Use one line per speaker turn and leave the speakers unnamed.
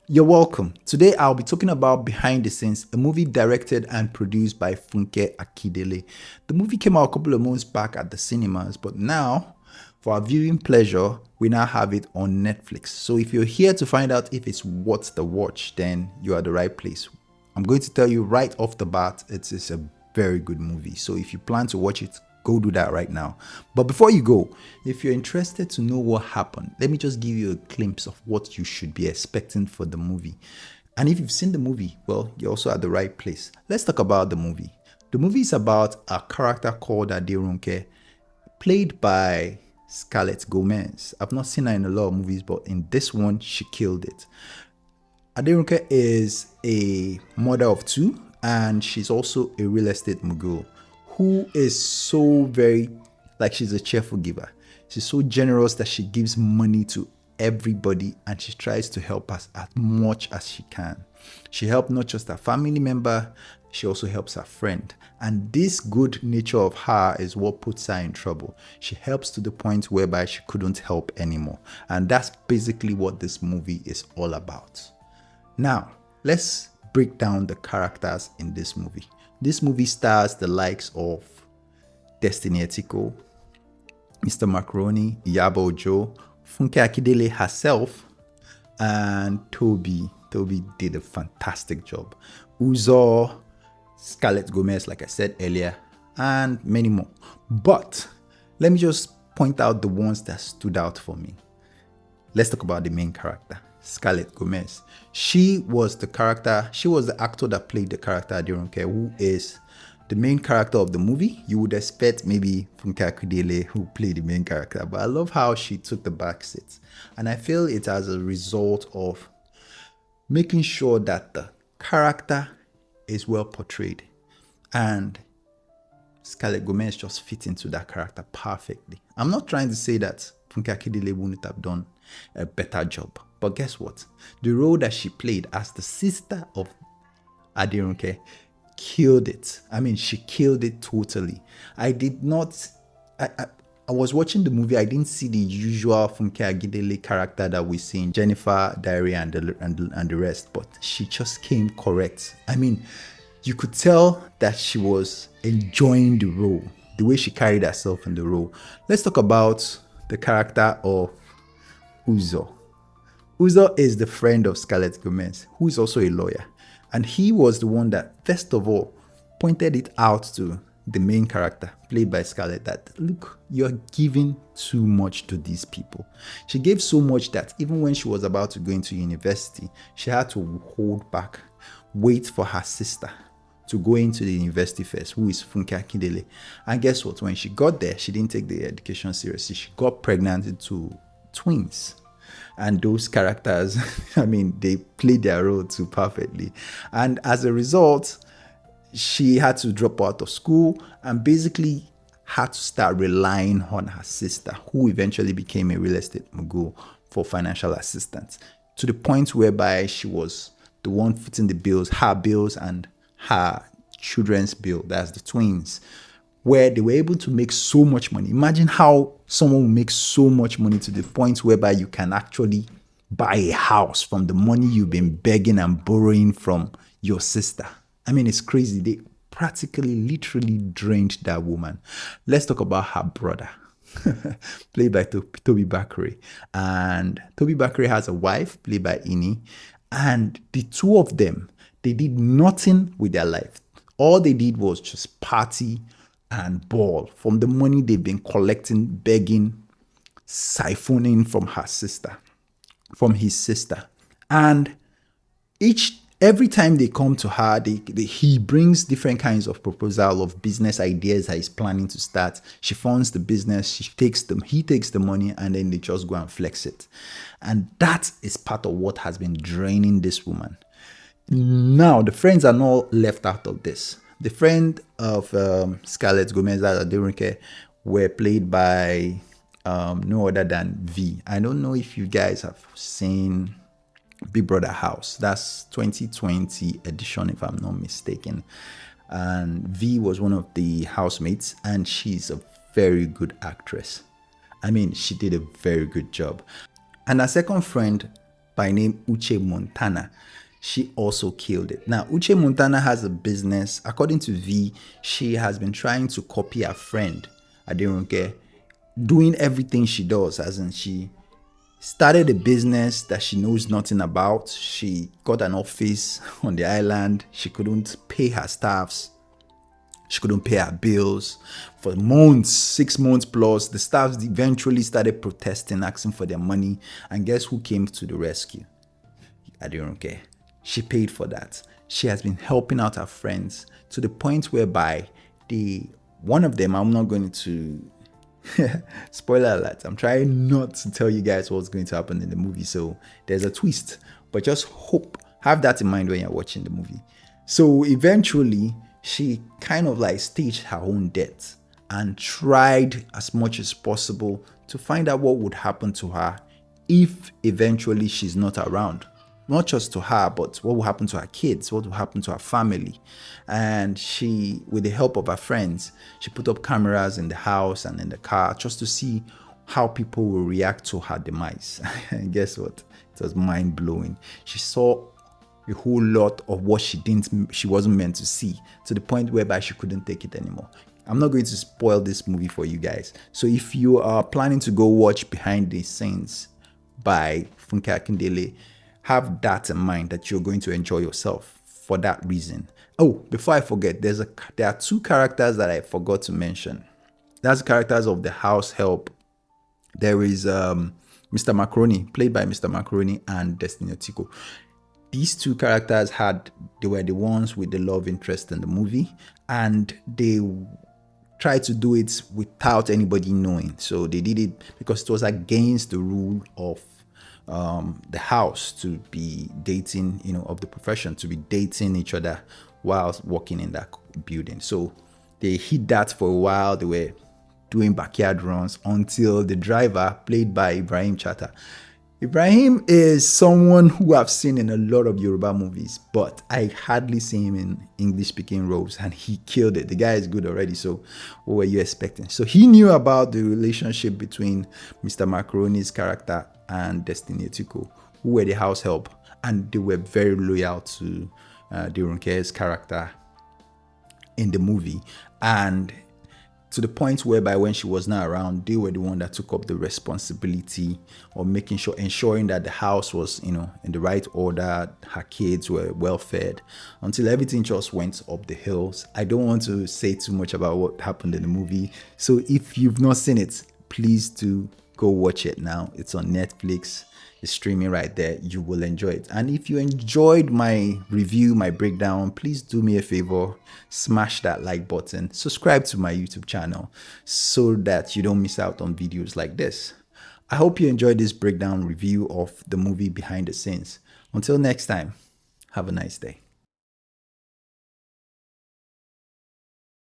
You're welcome. Today I'll be talking about Behind the Scenes, a movie directed and produced by Funke Akindele. The movie came out a couple of months back at the cinemas, but now, for our viewing pleasure, we now have it on Netflix. So if you're here to find out if it's worth the watch, then you are the right place. I'm going to tell you right off the bat, it is a very good movie. So if you plan to watch it, go do that right now. But before you go, if you're interested to know what happened, let me just give you a glimpse of what you should be expecting for the movie. And if you've seen the movie, well, you're also at the right place. Let's talk about the movie. The movie is about a character called Adirunke, played by Scarlett Gomez. I've not seen her in a lot of movies, but in this one, she killed it. Adirunke is a mother of two, and she's also a real estate mogul who is so very, like, she's a cheerful giver. She's so generous that she gives money to everybody and she tries to help us as much as she can. She helped not just a family member, she also helps her friend. And this good nature of her is what puts her in trouble. She helps to the point whereby she couldn't help anymore. And that's basically what this movie is all about. Now, let's break down the characters in this movie. This movie stars the likes of Destiny Etiko, Mr. Macaroni, Iyabo Ojo, Funke Akindele herself, and Toby. Toby did a fantastic job. Uzo, Scarlett Gomez, like I said earlier, and many more. But let me just point out the ones that stood out for me. Let's talk about the main character, Scarlett Gomez. She was the actor that played the character Adirunke, who is the main character of the movie. You would expect maybe Funke Akindele, who played the main character, but I love how she took the back seat. And I feel it as a result of making sure that the character is well portrayed. And Scarlett Gomez just fit into that character perfectly. I'm not trying to say that Funke Akindele wouldn't have done a better job, but guess what? The role that she played as the sister of Adirunke killed it. I mean, she killed it totally. I did not. I was watching the movie. I didn't see the usual Funke Akindele character that we see in Jennifer Diary and the rest, but she just came correct. I mean, you could tell that she was enjoying the role, the way she carried herself in the role. Let's talk about the character of Uzo. Uzo is the friend of Scarlett Gomez, who is also a lawyer. And he was the one that, first of all, pointed it out to the main character, played by Scarlett, that, look, you're giving too much to these people. She gave so much that even when she was about to go into university, she had to hold back, wait for her sister to go into the university first, who is Funke Akindele. And guess what? When she got there, she didn't take the education seriously. She got pregnant into twins. And those characters, I mean, they played their role too perfectly. And as a result, she had to drop out of school and basically had to start relying on her sister, who eventually became a real estate mogul, for financial assistance, to the point whereby she was the one footing the bills, her bills and her children's bill, that's the twins, where they were able to make so much money. Imagine how someone will make so much money to the point whereby you can actually buy a house from the money you've been begging and borrowing from your sister. I mean, it's crazy. They practically, literally drained that woman. Let's talk about her brother, played by Toby Bakary. And Toby Bakary has a wife, played by Ini. And the two of them, they did nothing with their life. All they did was just party and ball from the money they've been collecting, begging, siphoning from his sister. And every time they come to her, he brings different kinds of proposal of business ideas that he's planning to start. She funds the business, he takes the money, and then they just go and flex it. And that is part of what has been draining this woman. Now, the friends are not left out of this. The friend of Scarlett Gomez and Adirunke were played by no other than V. I don't know if you guys have seen Big Brother House. That's 2020 edition, if I'm not mistaken. And V was one of the housemates, and she's a very good actress. I mean, she did a very good job. And her second friend by name Uche Montana. She also killed it. Now, Uche Montana has a business. According to V, she has been trying to copy her friend, Aderonke, doing everything she does, as in she started a business that she knows nothing about. She got an office on the island. She couldn't pay her staffs. She couldn't pay her bills for months, 6 months plus. The staff eventually started protesting, asking for their money. And guess who came to the rescue? I don't care. She paid for that. She has been helping out her friends to the point whereby one of them, I'm not going to spoiler alert, I'm trying not to tell you guys what's going to happen in the movie, so there's a twist, but just have that in mind when you're watching the movie. So eventually she kind of like staged her own death and tried as much as possible to find out what would happen to her if eventually she's not around. Not just to her, but what will happen to her kids, what will happen to her family. And she, with the help of her friends, she put up cameras in the house and in the car just to see how people will react to her demise. And guess what? It was mind-blowing. She saw a whole lot of what she wasn't meant to see, to the point whereby she couldn't take it anymore. I'm not going to spoil this movie for you guys. So if you are planning to go watch Behind the Scenes by Funke Akindele, have that in mind, that you're going to enjoy yourself for that reason. Oh, before I forget, there are two characters that I forgot to mention. That's the characters of the house help. There is Mr. Macaroni, played by Mr. Macaroni, and Destiny Otiko. These two characters they were the ones with the love interest in the movie, and they tried to do it without anybody knowing. So they did it because it was against the rule of the house to be dating, of the profession, to be dating each other while working in that building. So they hid that for a while. They were doing backyard runs until the driver, played by Ibrahim Chata. Ibrahim is someone who I've seen in a lot of Yoruba movies, but I hardly see him in English-speaking roles, and he killed it. The guy is good already, so what were you expecting? So he knew about the relationship between Mr. Macaroni's character and Destiny Etiko, who were the house help, and they were very loyal to Deronke's character in the movie, and to the point whereby when she was not around, they were the one that took up the responsibility of ensuring that the house was, in the right order, her kids were well fed, until everything just went up the hills. I don't want to say too much about what happened in the movie, so if you've not seen it, please do go watch it now. It's on Netflix. It's streaming right there. You will enjoy it. And if you enjoyed my review, my breakdown, please do me a favor, smash that like button, subscribe to my YouTube channel so that you don't miss out on videos like this. I hope you enjoyed this breakdown review of the movie Behind the Scenes. Until next time, have a nice day.